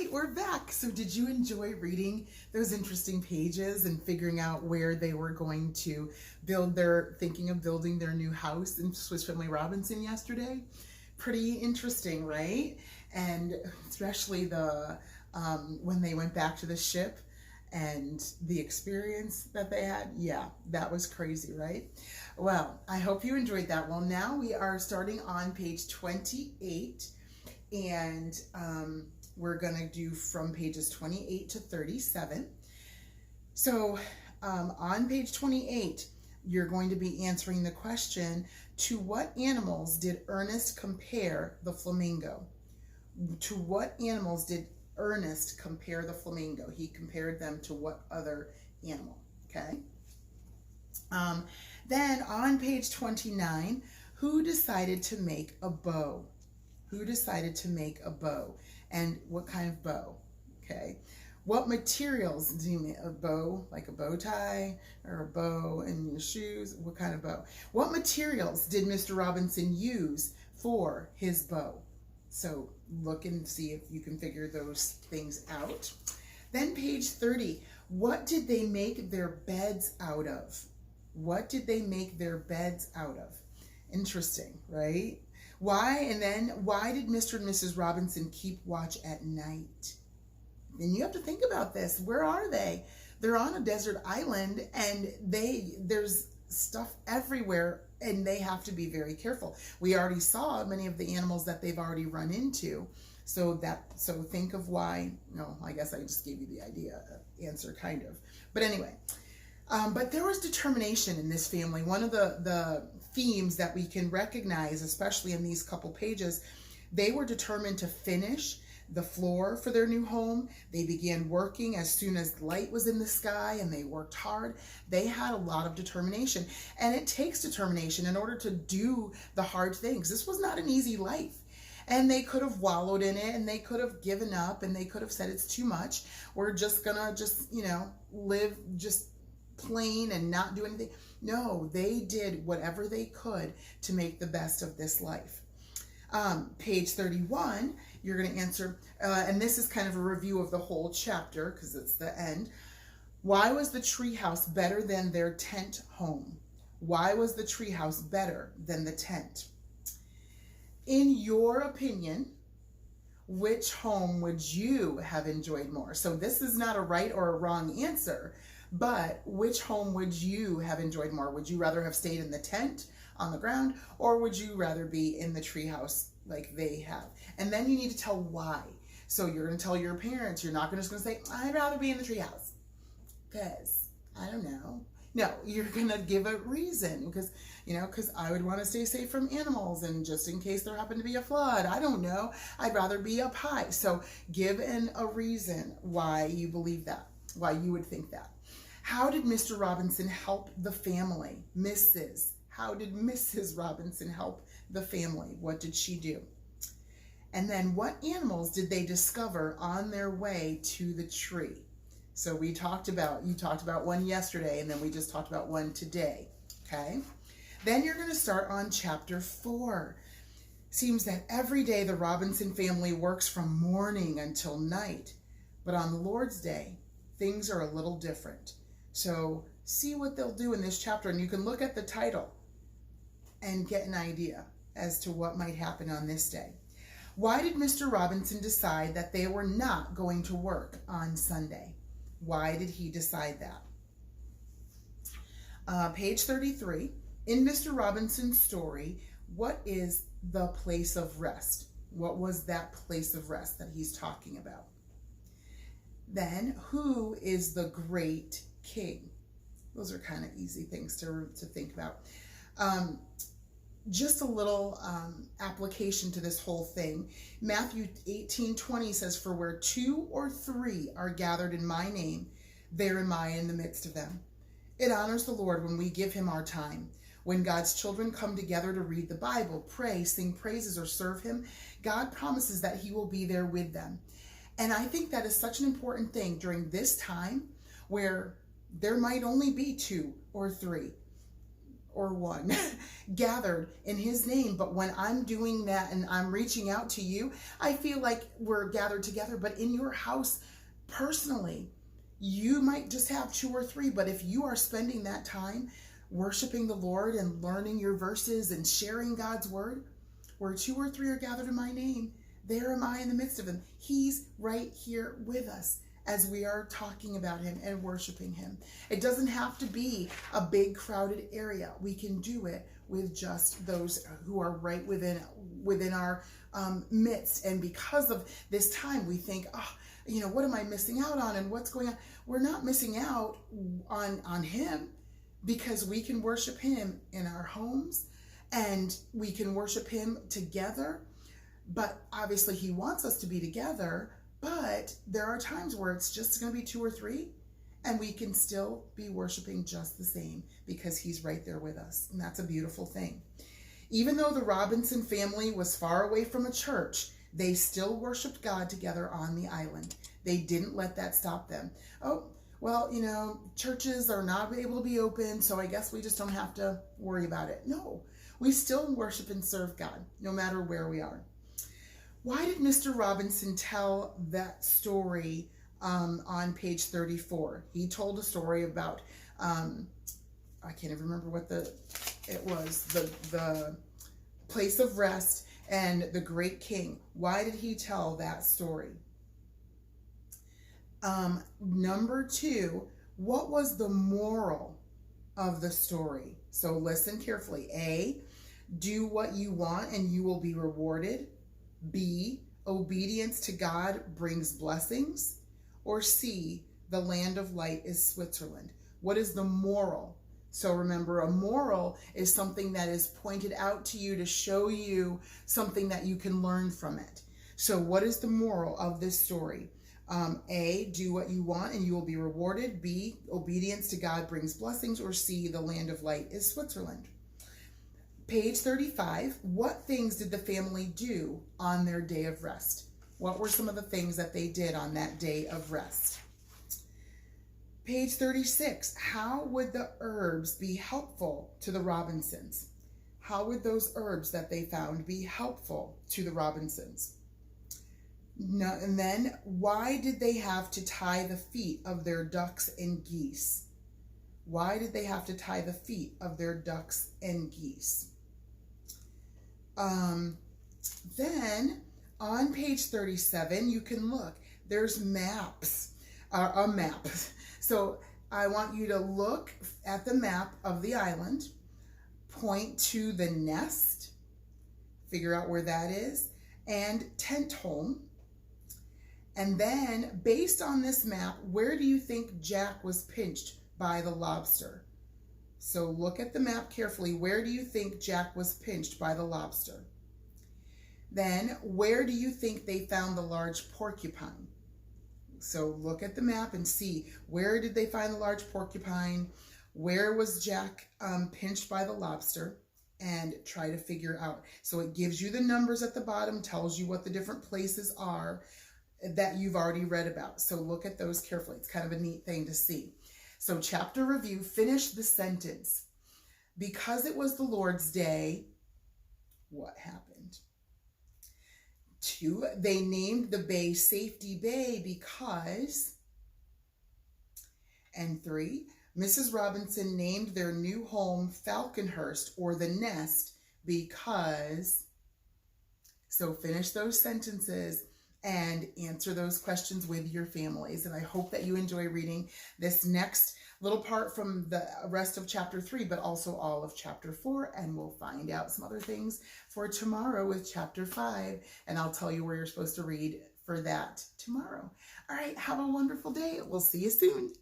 right, we're back. So did you enjoy reading those interesting pages and figuring out where they were going to thinking of building their new house in Swiss Family Robinson yesterday? Pretty interesting, right? And especially when they went back to the ship and the experience that they had. Yeah, that was crazy, right? Well, I hope you enjoyed that. Well, now we are starting on page 28, and we're going to do from pages 28 to 37. So on page 28, you're going to be answering the question, to what animals did Ernest compare the flamingo? To what animals did Ernest compare the flamingo? He compared them to what other animal? Okay. Then on page 29, who decided to make a bow? Who decided to make a bow? And what kind of bow? Okay. What materials do you make a bow? Like a bow tie or a bow in your shoes? What kind of bow? What materials did Mr. Robinson use for his bow? So look and see if you can figure those things out. Then page 30, what did they make their beds out of? What did they make their beds out of? Interesting, right? Why? And then why did Mr. and Mrs. Robinson keep watch at night? And you have to think about this. Where are they? They're on a desert island, and there's stuff everywhere, and they have to be very careful. We already saw many of the animals that they've already run into. So think of why. No, I guess I just gave you the answer, kind of. But anyway, but there was determination in this family. One of the themes that we can recognize, especially in these couple pages, they were determined to finish the floor for their new home. They began working as soon as light was in the sky, and they worked hard. They had a lot of determination, and it takes determination in order to do the hard things. This was not an easy life, and they could have wallowed in it, and they could have given up, and they could have said, it's too much. We're just gonna live just plain and not do anything. No, they did whatever they could to make the best of this life. Page 31, you're going to answer, and this is kind of a review of the whole chapter because it's the end. Why was the treehouse better than their tent home? Why was the treehouse better than the tent? In your opinion, which home would you have enjoyed more? So this is not a right or a wrong answer, but which home would you have enjoyed more? Would you rather have stayed in the tent on the ground, or would you rather be in the treehouse like they have? And then you need to tell why. So you're going to tell your parents. You're not just going to say, I'd rather be in the treehouse because I don't know. No, you're going to give a reason because I would want to stay safe from animals, and just in case there happened to be a flood, I don't know, I'd rather be up high. So give a reason why you believe that, why you would think that. How did Mr. Robinson help the family? How did Mrs. Robinson help the family? What did she do? And then what animals did they discover on their way to the tree? So you talked about one yesterday, and then we just talked about one today, okay? Then you're going to start on chapter 4. Seems that every day the Robinson family works from morning until night, but on the Lord's Day, things are a little different. So see what they'll do in this chapter, and you can look at the title and get an idea as to what might happen on this day. Why did Mr. Robinson decide that they were not going to work on Sunday? Why did he decide that? Page 33, in Mr. Robinson's story, what is the place of rest? What was that place of rest that he's talking about? Then, who is the great king? Those are kind of easy things to think about. Just a little application to this whole thing. Matthew 18:20 says, for where 2 or 3 are gathered in my name, there am I in the midst of them. It honors the Lord when we give him our time. When God's children come together to read the Bible, pray, sing praises, or serve him, God promises that he will be there with them. And I think that is such an important thing during this time where there might only be 2 or 3 or one gathered in his name. But when I'm doing that and I'm reaching out to you, I feel like we're gathered together. But in your house personally, you might just have 2 or 3, but if you are spending that time worshiping the Lord and learning your verses and sharing God's word, where 2 or 3 are gathered in my name, there am I in the midst of them. He's right here with us as we are talking about him and worshiping him. It doesn't have to be a big crowded area. We can do it with just those who are right within our midst. And because of this time, we think, oh, you know, what am I missing out on and what's going on? We're not missing out on him, because we can worship him in our homes and we can worship him together. But obviously he wants us to be together, but there are times where it's just going to be 2 or 3 and we can still be worshiping just the same because he's right there with us. And that's a beautiful thing. Even though the Robinson family was far away from a church, they still worshiped God together on the island. They didn't let that stop them. Oh, well, you know, churches are not able to be open, so I guess we just don't have to worry about it. No, we still worship and serve God, no matter where we are. Why did Mr. Robinson tell that story on page 34? He told a story about, I can't even remember what it was, the place of rest and the great king. Why did he tell that story? Number 2, what was the moral of the story? So listen carefully. A, do what you want and you will be rewarded. B, obedience to God brings blessings. Or C, the land of light is Switzerland. What is the moral? So remember, a moral is something that is pointed out to you to show you something that you can learn from it. So what is the moral of this story? A, do what you want and you will be rewarded. B, obedience to God brings blessings. Or C, the land of light is Switzerland. Page 35, what things did the family do on their day of rest? What were some of the things that they did on that day of rest? Page 36, how would the herbs be helpful to the Robinsons? How would those herbs that they found be helpful to the Robinsons? No, and then, why did they have to tie the feet of their ducks and geese? Why did they have to tie the feet of their ducks and geese? Then, on page 37, you can look. There's maps, a map. So I want you to look at the map of the island, point to the nest, figure out where that is, and tent home. And then, based on this map, where do you think Jack was pinched by the lobster? So look at the map carefully. Where do you think Jack was pinched by the lobster? Then, where do you think they found the large porcupine? So look at the map and see, where did they find the large porcupine? Where was Jack pinched by the lobster? And try to figure out. So it gives you the numbers at the bottom, tells you what the different places are that you've already read about. So look at those carefully. It's kind of a neat thing to see. So chapter review, finish the sentence. Because it was the Lord's day, what happened? 2, they named the bay Safety Bay because. And 3, Mrs. Robinson named their new home Falconhurst, or the nest, because. So finish those sentences and answer those questions with your families. And I hope that you enjoy reading this next little part from the rest of chapter 3, but also all of chapter 4. And we'll find out some other things for tomorrow with chapter 5. And I'll tell you where you're supposed to read for that tomorrow. All right, have a wonderful day. We'll see you soon.